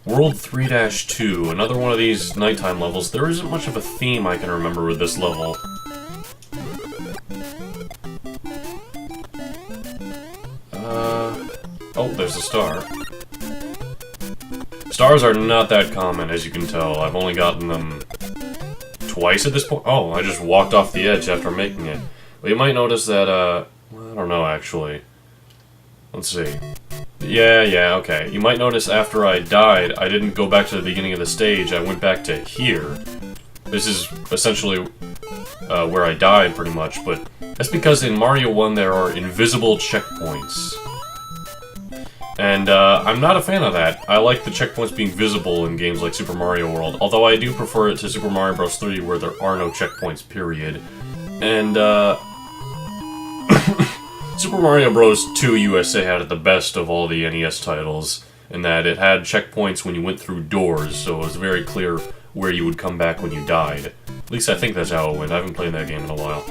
World 3-2, another one of these nighttime levels. There isn't much of a theme I can remember with this level. Oh, there's a star. Stars are not that common, as you can tell. I've only gotten them twice at this point. Oh, I just walked off the edge after making it. Well, you might notice that, well, I don't know, actually. Let's see. Yeah, okay. You might notice after I died, I didn't go back to the beginning of the stage, I went back to here. This is essentially where I died, pretty much, but that's because in Mario 1 there are invisible checkpoints. And I'm not a fan of that. I like the checkpoints being visible in games like Super Mario World, although I do prefer it to Super Mario Bros. 3 where there are no checkpoints, period. And, Super Mario Bros. 2 USA had it the best of all the NES titles, in that it had checkpoints when you went through doors, so it was very clear where you would come back when you died. At least I think that's how it went. I haven't played that game in a while.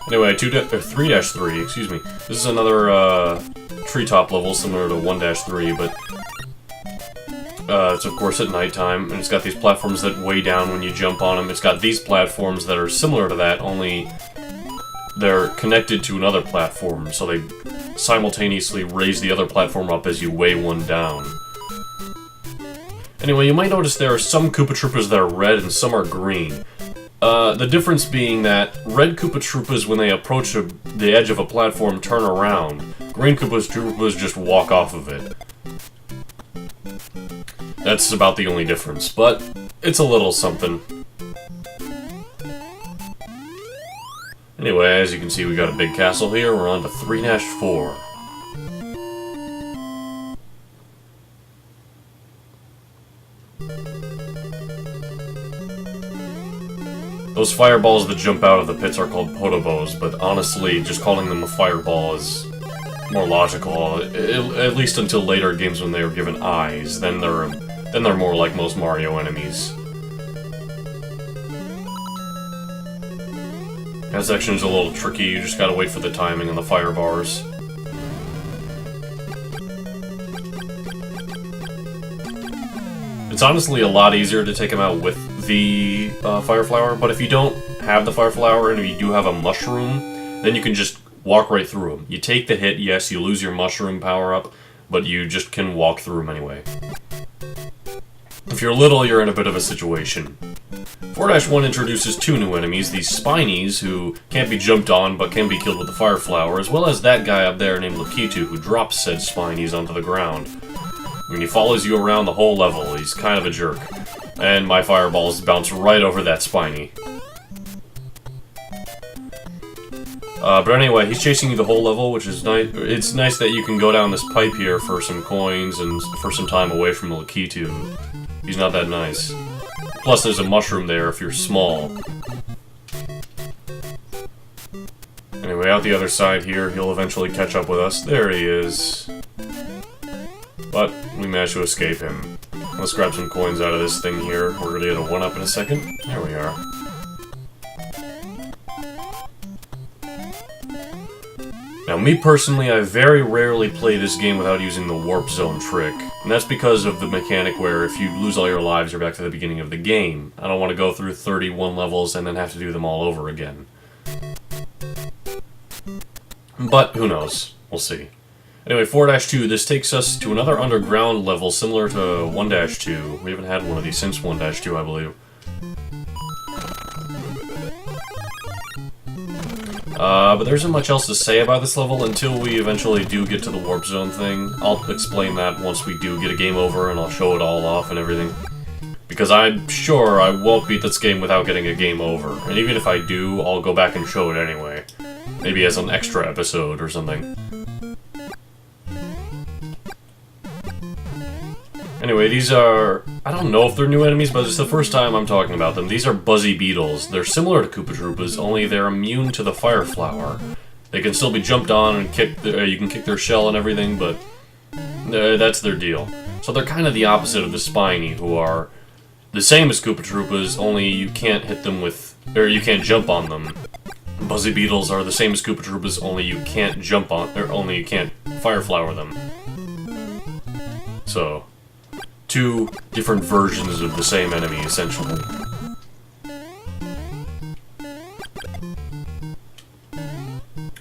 Anyway, 3-3, excuse me. This is another treetop level similar to 1-3, but it's of course at nighttime, and it's got these platforms that weigh down when you jump on them. It's got these platforms that are similar to that, only they're connected to another platform, so they simultaneously raise the other platform up as you weigh one down. Anyway, you might notice there are some Koopa Troopas that are red and some are green. The difference being that red Koopa Troopas, when they approach the edge of a platform, turn around. Green Koopa Troopas just walk off of it. That's about the only difference, but it's a little something. Anyway, as you can see, we got a big castle here. We're on to 3-4. Those fireballs that jump out of the pits are called potobos, but honestly, just calling them a fireball is more logical, at least until later games when they were given eyes. Then they're more like most Mario enemies. That section's a little tricky, you just gotta wait for the timing on the fire bars. It's honestly a lot easier to take them out with the fire flower, but if you don't have the fire flower and you do have a mushroom, then you can just walk right through them. You take the hit, yes, you lose your mushroom power-up, but you just can walk through them anyway. If you're little, you're in a bit of a situation. 4-1 introduces two new enemies, these Spinies, who can't be jumped on but can be killed with the fire flower, as well as that guy up there named Lakitu, who drops said Spinies onto the ground. And he follows you around the whole level. He's kind of a jerk. And my fireballs bounce right over that Spiny. But anyway, he's chasing you the whole level, which is nice. It's nice that you can go down this pipe here for some coins and for some time away from Lakitu. He's not that nice. Plus, there's a mushroom there if you're small. Anyway, out the other side here, he'll eventually catch up with us. There he is. But we managed to escape him. Let's grab some coins out of this thing here. We're gonna get a 1-up in a second. There we are. Now, me personally, I very rarely play this game without using the warp zone trick. And that's because of the mechanic where if you lose all your lives, you're back to the beginning of the game. I don't want to go through 31 levels and then have to do them all over again. But, who knows? We'll see. Anyway, 4-2, this takes us to another underground level similar to 1-2. We haven't had one of these since 1-2, I believe. But there isn't much else to say about this level until we eventually do get to the warp zone thing. I'll explain that once we do get a game over, and I'll show it all off and everything. Because I'm sure I won't beat this game without getting a game over. And even if I do, I'll go back and show it anyway. Maybe as an extra episode or something. Anyway, these are... I don't know if they're new enemies, but it's the first time I'm talking about them. These are Buzzy Beetles. They're similar to Koopa Troopas, only they're immune to the fire flower. They can still be jumped on and kicked. You can kick their shell and everything, but that's their deal. So they're kind of the opposite of the Spiny, who are the same as Koopa Troopas, only you can't hit them with... or you can't jump on them. Buzzy beetles are the same as Koopa Troopas, only you can't jump on, or only you can't fire flower them. So, two different versions of the same enemy, essentially.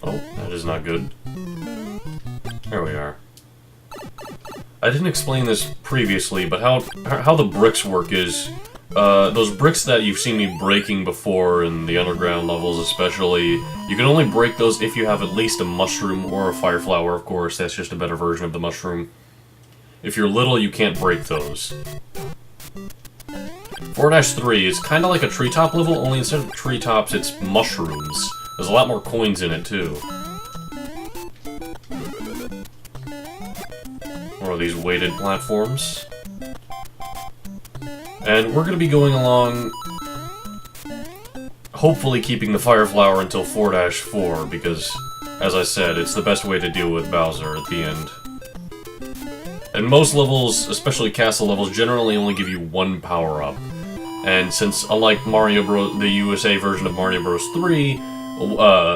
Oh, that is not good. There we are. I didn't explain this previously, but how the bricks work is, those bricks that you've seen me breaking before in the underground levels especially, you can only break those if you have at least a mushroom or a fire flower, of course. That's just a better version of the mushroom. If you're little, you can't break those. 4-3 is kind of like a treetop level, only instead of treetops, it's mushrooms. There's a lot more coins in it, too. Or are these weighted platforms? And we're going to be going along, hopefully keeping the fire flower until 4-4, because, as I said, it's the best way to deal with Bowser at the end. And most levels, especially castle levels, generally only give you one power-up. And since, unlike Mario Bros., the USA version of Mario Bros. 3,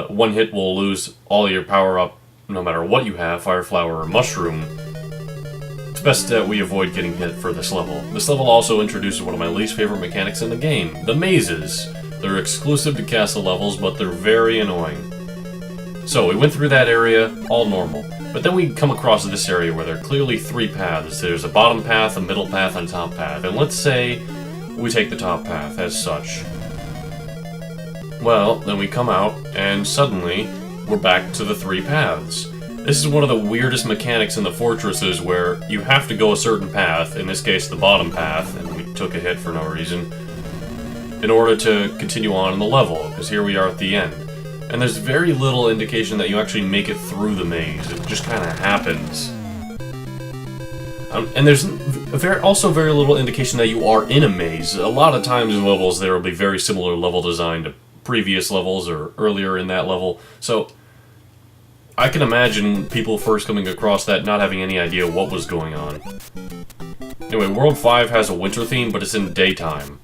one hit will lose all your power-up, no matter what you have, fire flower or mushroom, it's best that we avoid getting hit for this level. This level also introduces one of my least favorite mechanics in the game, the mazes. They're exclusive to castle levels, but they're very annoying. So, we went through that area, all normal. But then we come across this area where there are clearly three paths. There's a bottom path, a middle path, and a top path. And let's say we take the top path as such. Well, then we come out, and suddenly, we're back to the three paths. This is one of the weirdest mechanics in the fortresses where you have to go a certain path, in this case the bottom path, and we took a hit for no reason, in order to continue on in the level, because here we are at the end. And there's very little indication that you actually make it through the maze. It just kind of happens. And there's also very little indication that you are in a maze. A lot of times in levels there will be very similar level design to previous levels or earlier in that level. So I can imagine people first coming across that not having any idea what was going on. Anyway, World 5 has a winter theme, but it's in daytime.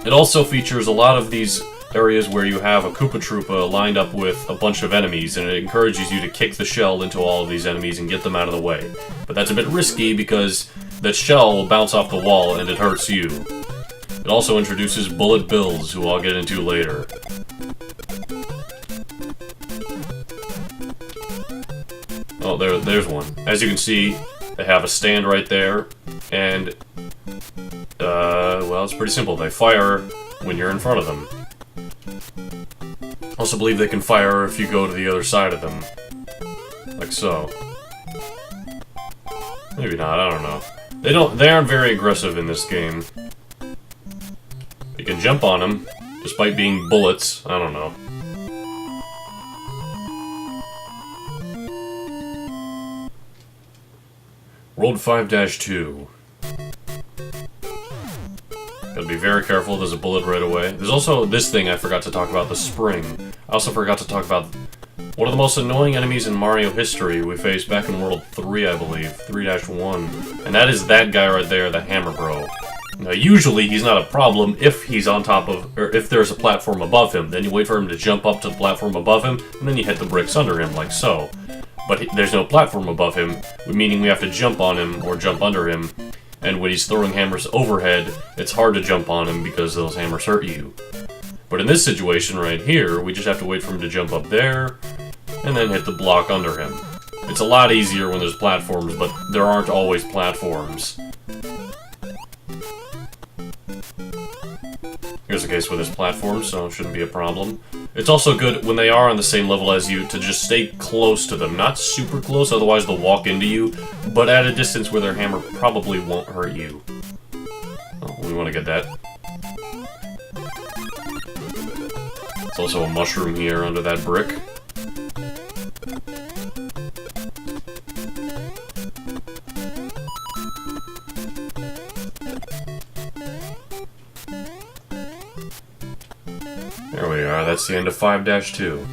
It also features a lot of these areas where you have a Koopa Troopa lined up with a bunch of enemies, and it encourages you to kick the shell into all of these enemies and get them out of the way. But that's a bit risky because that shell will bounce off the wall and it hurts you. It also introduces Bullet Bills, who I'll get into later. Oh, there's one. As you can see, they have a stand right there, and, well, it's pretty simple. They fire when you're in front of them. Also believe they can fire if you go to the other side of them. Like so. Maybe not, I don't know. They aren't very aggressive in this game. You can jump on them, despite being bullets, I don't know. World 5-2. Gotta be very careful, there's a bullet right away. There's also this thing I forgot to talk about, the spring. I also forgot to talk about one of the most annoying enemies in Mario history we faced back in World 3, I believe. 3-1. And that is that guy right there, the Hammer Bro. Now, usually he's not a problem if he's on top of, or if there's a platform above him. Then you wait for him to jump up to the platform above him, and then you hit the bricks under him, like so. But there's no platform above him, meaning we have to jump on him or jump under him. And when he's throwing hammers overhead, it's hard to jump on him because those hammers hurt you. But in this situation right here, we just have to wait for him to jump up there, and then hit the block under him. It's a lot easier when there's platforms, but there aren't always platforms. Here's the case with this platform, so it shouldn't be a problem. It's also good when they are on the same level as you to just stay close to them. Not super close, otherwise they'll walk into you, but at a distance where their hammer probably won't hurt you. Oh, we want to get that. There's also a mushroom here under that brick. There we are, that's the end of 5-2.